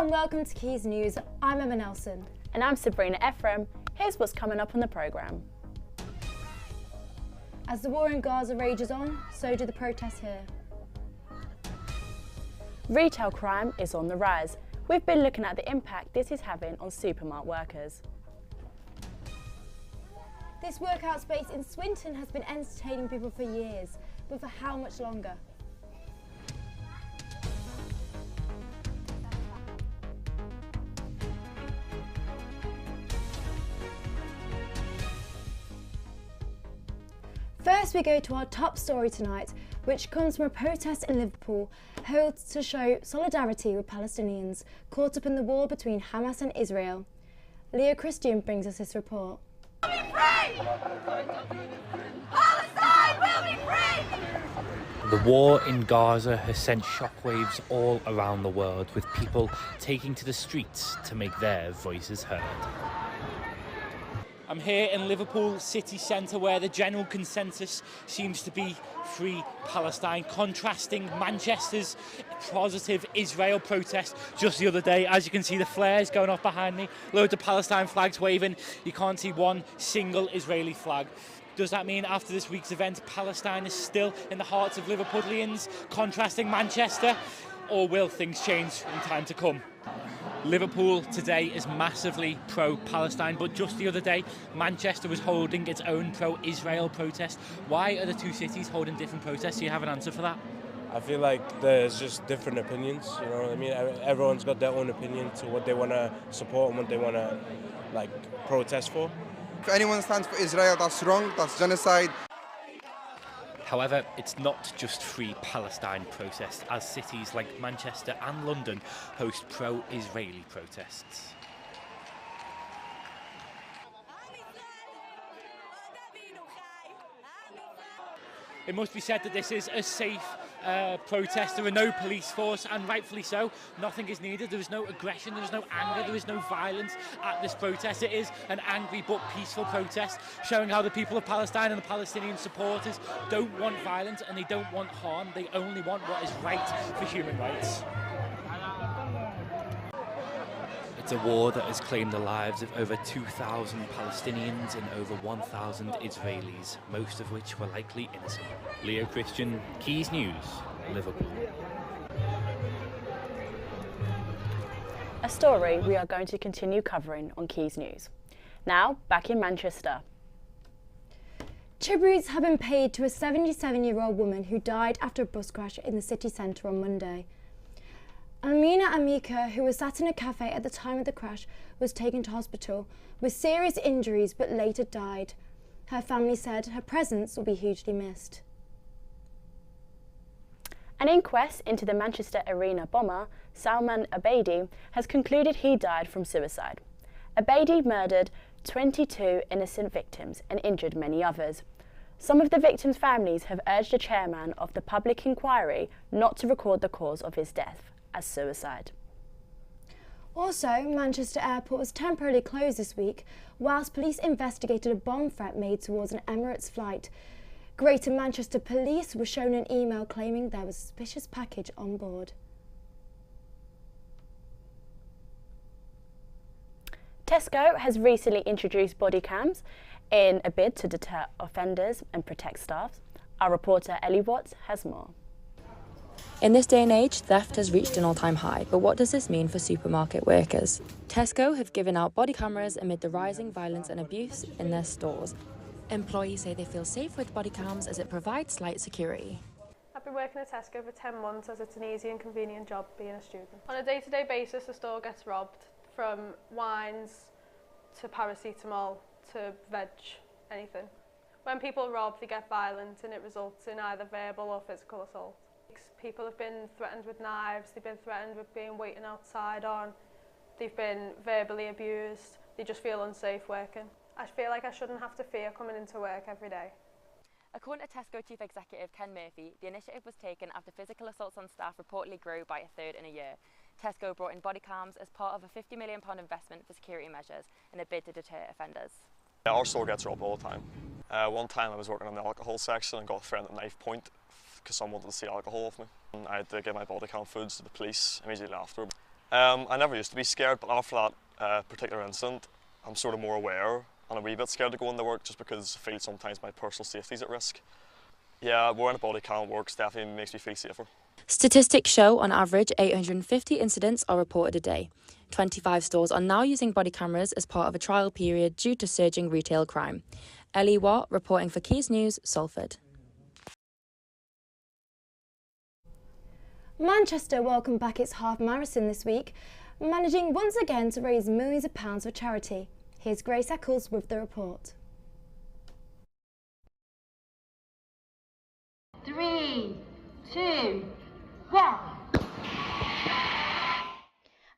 and welcome to Quays News. I'm Emma Nelson. And I'm Sabrina Ephraim. Here's what's coming up on the programme. As the war in Gaza rages on, so do the protests here. Retail crime is on the rise. We've been looking at the impact this is having on supermarket workers. This workout space in Swinton has been entertaining people for years, but for how much longer? First, we go to our top story tonight, which comes from a protest in Liverpool held to show solidarity with Palestinians caught up in the war between Hamas and Israel. Leah Christian brings us this report. We'll be free! Palestine will be free! The war in Gaza has sent shockwaves all around the world, with people taking to the streets to make their voices heard. I'm here in Liverpool city centre, where the general consensus seems to be free Palestine, contrasting Manchester's positive Israel protest just the other day. As you can see, the flares going off behind me, loads of Palestine flags waving. You can't see one single Israeli flag. Does that mean after this week's event, Palestine is still in the hearts of Liverpudlians, contrasting Manchester? Or will things change in time to come? Liverpool today is massively pro-Palestine, but just the other day, Manchester was holding its own pro-Israel protest. Why are the two cities holding different protests? Do you have an answer for that? I feel like there's just different opinions, you know what I mean? Everyone's got their own opinion to what they want to support and what they want to, protest for. If anyone stands for Israel, that's wrong, that's genocide. However, it's not just free Palestine protests, as cities like Manchester and London host pro-Israeli protests. It must be said that this is a safe protest. There are no police force, and rightfully so. Nothing is needed. There is no aggression, there is no anger, there is no violence at this protest. It is an angry but peaceful protest, showing how the people of Palestine and the Palestinian supporters don't want violence and they don't want harm. They only want what is right for human rights. It's a war that has claimed the lives of over 2,000 Palestinians and over 1,000 Israelis, most of which were likely innocent. Leo Christian, Quays News, Liverpool. A story we are going to continue covering on Quays News. Now, back in Manchester. Tributes have been paid to a 77-year-old woman who died after a bus crash in the city centre on Monday. Amina Amika, who was sat in a cafe at the time of the crash, was taken to hospital with serious injuries but later died. Her family said her presence will be hugely missed. An inquest into the Manchester Arena bomber, Salman Abedi, has concluded he died from suicide. Abedi murdered 22 innocent victims and injured many others. Some of the victims' families have urged the chairman of the public inquiry not to record the cause of his death as suicide. Also, Manchester Airport was temporarily closed this week whilst police investigated a bomb threat made towards an Emirates flight. Greater Manchester Police were shown an email claiming there was a suspicious package on board. Tesco has recently introduced body cams in a bid to deter offenders and protect staff. Our reporter Ellie Watts has more. In this day and age, theft has reached an all-time high, but what does this mean for supermarket workers? Tesco have given out body cameras amid the rising violence and abuse in their stores. Employees say they feel safe with body cams as it provides slight security. I've been working at Tesco for 10 months as it's an easy and convenient job being a student. On a day-to-day basis, the store gets robbed, from wines to paracetamol to veg, anything. When people rob, they get violent and it results in either verbal or physical assault. People have been threatened with knives, they've been threatened with being waiting outside on, they've been verbally abused, they just feel unsafe working. I feel like I shouldn't have to fear coming into work every day. According to Tesco Chief Executive Ken Murphy, the initiative was taken after physical assaults on staff reportedly grew by a third in a year. Tesco brought in body cams as part of a £50 million investment for security measures in a bid to deter offenders. Our store gets robbed all the time. One time I was working on the alcohol section and got threatened at knife point because someone wanted to see alcohol off me. And I had to give my body cam foods to the police immediately after. I never used to be scared, but after that particular incident, I'm sort of more aware and a wee bit scared to go into work just because I feel sometimes my personal safety is at risk. Yeah, wearing a body cam at work definitely makes me feel safer. Statistics show on average 850 incidents are reported a day. 25 stores are now using body cameras as part of a trial period due to surging retail crime. Ellie Watt reporting for Quays News, Salford. Manchester welcomed back its half marathon this week, managing once again to raise millions of pounds for charity. Here's Grace Eccles with the report. 3, 2, 1.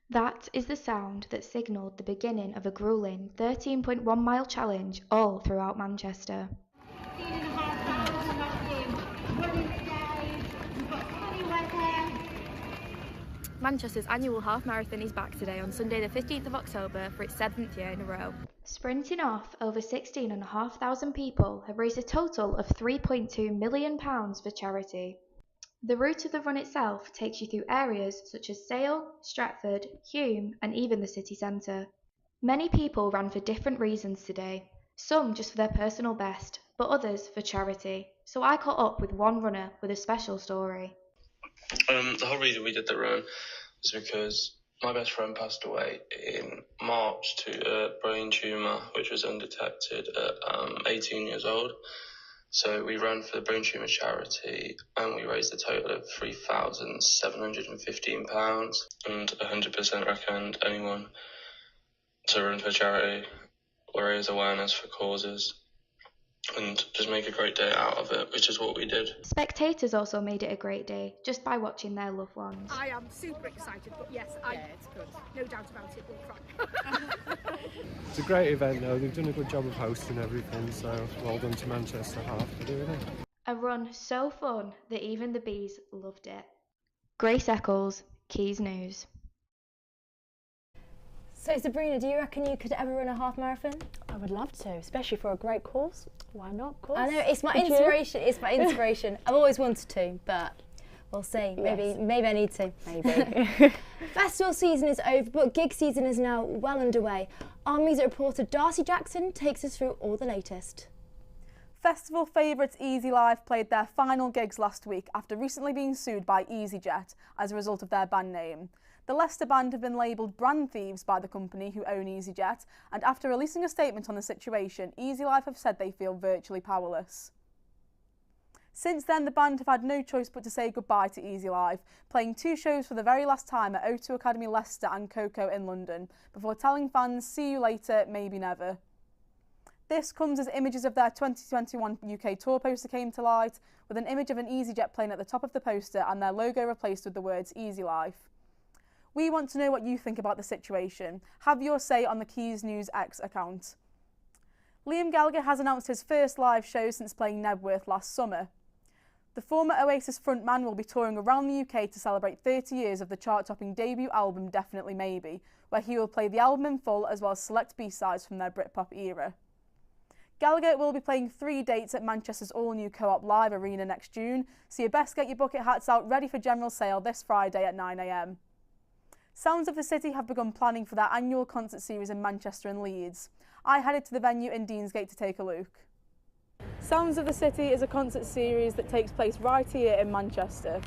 That is the sound that signalled the beginning of a gruelling 13.1 mile challenge all throughout Manchester. Manchester's annual half marathon is back today on Sunday the 15th of October for its 7th year in a row. Sprinting off, over 16,500 people have raised a total of £3.2 million for charity. The route of the run itself takes you through areas such as Sale, Stratford, Hume and even the city centre. Many people ran for different reasons today, some just for their personal best, but others for charity. So I caught up with one runner with a special story. The whole reason we did the run was because my best friend passed away in March to a brain tumour which was undetected at 18 years old. So we ran for the brain tumour charity and we raised a total of £3,715 and 100% recommend anyone to run for charity or raise awareness for causes and just make a great day out of it, which is what we did. Spectators also made it a great day just by watching their loved ones. I am super excited, but yes, it's good. No doubt about it, we'll cry. It's a great event though, they've done a good job of hosting everything, so well done to Manchester Half for doing it. A run so fun that even the bees loved it. Grace Eccles, Quays News. So Sabrina, do you reckon you could ever run a half marathon? I would love to, especially for a great cause. Why not? Of course. I know, it's my inspiration. It's my inspiration. I've always wanted to, but we'll see. Maybe I need to. Maybe. Festival season is over, but gig season is now well underway. Our music reporter Darcy Jackson takes us through all the latest. Festival favourites Easy Life played their final gigs last week after recently being sued by EasyJet as a result of their band name. The Leicester band have been labelled brand thieves by the company who own EasyJet, and after releasing a statement on the situation, Easy Life have said they feel virtually powerless. Since then, the band have had no choice but to say goodbye to Easy Life, playing 2 shows for the very last time at O2 Academy Leicester and Coco in London, before telling fans, see you later, maybe never. This comes as images of their 2021 UK tour poster came to light, with an image of an EasyJet plane at the top of the poster and their logo replaced with the words Easy Life. We want to know what you think about the situation. Have your say on the Quays News X account. Liam Gallagher has announced his first live show since playing Nebworth last summer. The former Oasis frontman will be touring around the UK to celebrate 30 years of the chart-topping debut album Definitely Maybe, where he will play the album in full as well as select B-sides from their Britpop era. Gallagher will be playing 3 dates at Manchester's all-new Co-op Live Arena next June, so you best get your bucket hats out ready for general sale this Friday at 9 AM. Sounds of the City have begun planning for their annual concert series in Manchester and Leeds. I headed to the venue in Deansgate to take a look. Sounds of the City is a concert series that takes place right here in Manchester.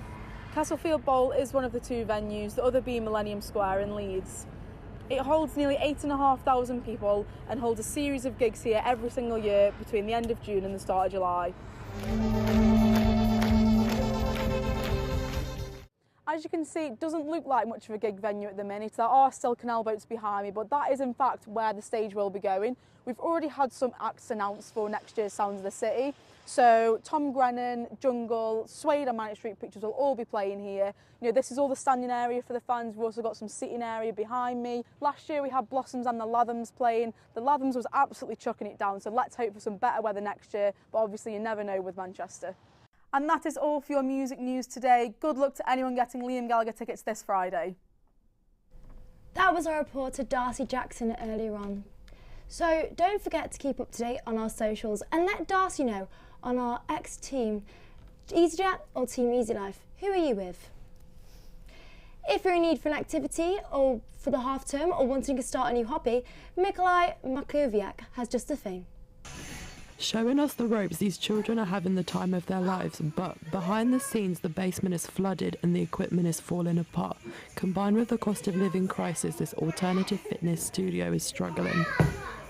Castlefield Bowl is one of the 2 venues, the other being Millennium Square in Leeds. It holds nearly 8,500 people and holds a series of gigs here every single year between the end of June and the start of July. As you can see, it doesn't look like much of a gig venue at the minute. There are still canal boats behind me, but that is in fact where the stage will be going. We've already had some acts announced for next year's Sounds of the City. So Tom Grennan, Jungle, Suede and Manic Street Pictures will all be playing here. You know, this is all the standing area for the fans. We've also got some seating area behind me. Last year we had Blossoms and the Lathams playing. The Lathams was absolutely chucking it down, so let's hope for some better weather next year, but obviously you never know with Manchester. And that is all for your music news today. Good luck to anyone getting Liam Gallagher tickets this Friday. That was our reporter Darcy Jackson earlier on. So don't forget to keep up to date on our socials and let Darcy know on our X team, EasyJet or Team Easy Life. Who are you with? If you're in need for an activity or for the half term or wanting to start a new hobby, Mikolai Makoviak has just the thing. Showing us the ropes, these children are having the time of their lives, but behind the scenes the basement is flooded and the equipment is falling apart. Combined with the cost of living crisis, this alternative fitness studio is struggling.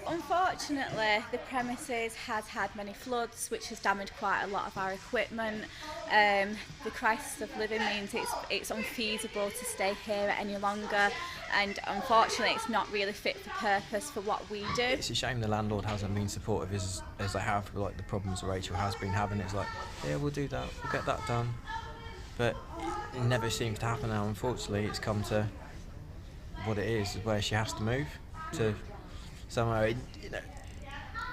Unfortunately, the premises has had many floods, which has damaged quite a lot of our equipment. The crisis of living means it's unfeasible to stay here any longer, and unfortunately it's not really fit for purpose for what we do. It's a shame the landlord hasn't been supportive as they have with like the problems Rachel has been having. It's like, yeah, we'll do that, we'll get that done, but it never seems to happen now. Unfortunately, it's come to what it is, where she has to move to somewhere. You know,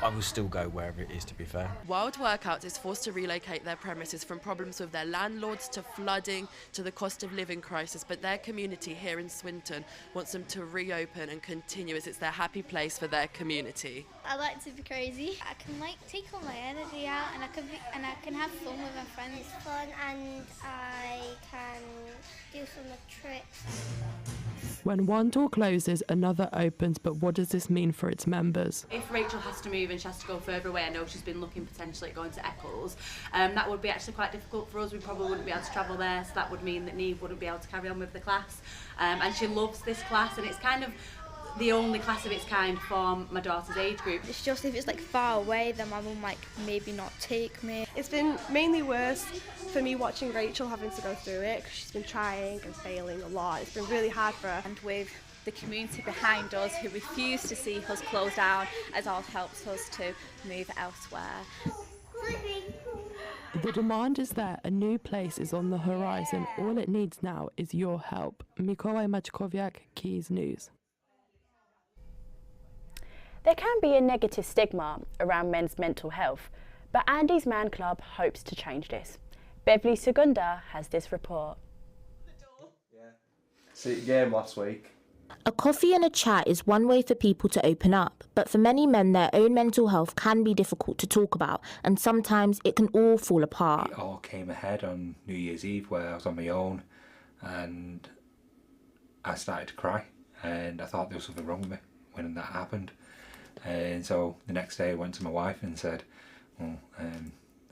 I will still go wherever it is, to be fair. Wild Workouts is forced to relocate their premises from problems with their landlords to flooding to the cost of living crisis, but their community here in Swinton wants them to reopen and continue as it's their happy place for their community. I like to be crazy. I can take all my energy out and I can have fun with my friends. Fun, and I can do some tricks. When one door closes, another opens, but what does this mean for its members? If Rachel has to move and she has to go further away, I know she's been looking potentially at going to Eccles, that would be actually quite difficult for us. We probably wouldn't be able to travel there, so that would mean that Neve wouldn't be able to carry on with the class. And she loves this class, and it's kind of the only class of its kind for my daughter's age group. It's just if it's far away, then my mum might maybe not take me. It's been mainly worse for me watching Rachel having to go through it, because she's been trying and failing a lot. It's been really hard for her. And with the community behind us who refuse to see us close down, as all helps us to move elsewhere. The demand is there, a new place is on the horizon. All it needs now is your help. Mikołaj Maćkowiak, Quays News. There can be a negative stigma around men's mental health, but Andy's Man Club hopes to change this. Beverly Segunda has this report. City game last week. A coffee and a chat is one way for people to open up, but for many men their own mental health can be difficult to talk about, and sometimes it can all fall apart. It all came ahead on New Year's Eve where I was on my own and I started to cry, and I thought there was something wrong with me when that happened. And so the next day I went to my wife and said, well,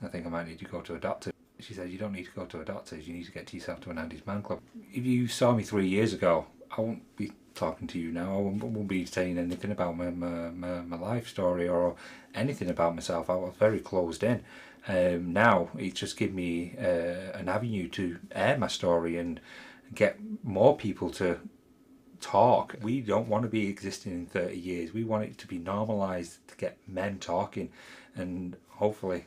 I think I might need to go to a doctor. She said, you don't need to go to a doctor, you need to get yourself to an Andy's Man Club. If you saw me 3 years ago, I won't be talking to you now, I won't be saying anything about my life story or anything about myself. I was very closed in. Now it's just given me an avenue to air my story and get more people to talk. We don't want to be existing in 30 years. We want it to be normalised to get men talking, and hopefully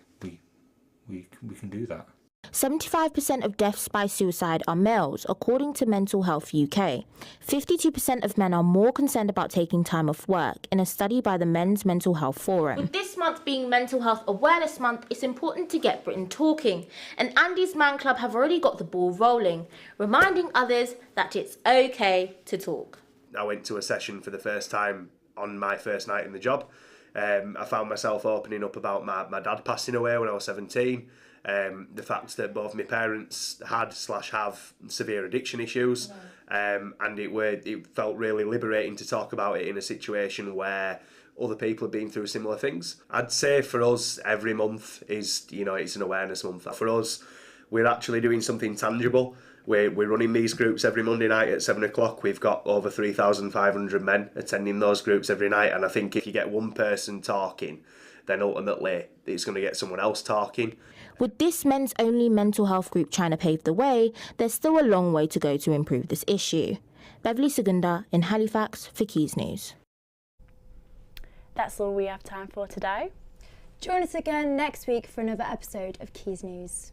we can do that. 75% of deaths by suicide are males, according to Mental Health UK. 52% of men are more concerned about taking time off work, in a study by the Men's Mental Health Forum. With this month being Mental Health Awareness Month, it's important to get Britain talking, and Andy's Man Club have already got the ball rolling, reminding others that it's okay to talk. I went to a session for the first time on my first night in the job. I found myself opening up about my dad passing away when I was 17. The fact that both my parents had/have severe addiction issues, and it felt really liberating to talk about it in a situation where other people have been through similar things. I'd say for us, every month is, it's an awareness month. For us, we're actually doing something tangible. We're running these groups every Monday night at 7 o'clock. We've got over 3,500 men attending those groups every night, and I think if you get one person talking, then ultimately it's going to get someone else talking. With this men's only mental health group trying to pave the way, there's still a long way to go to improve this issue. Beverly Segunda in Halifax for Quays News. That's all we have time for today. Join us again next week for another episode of Quays News.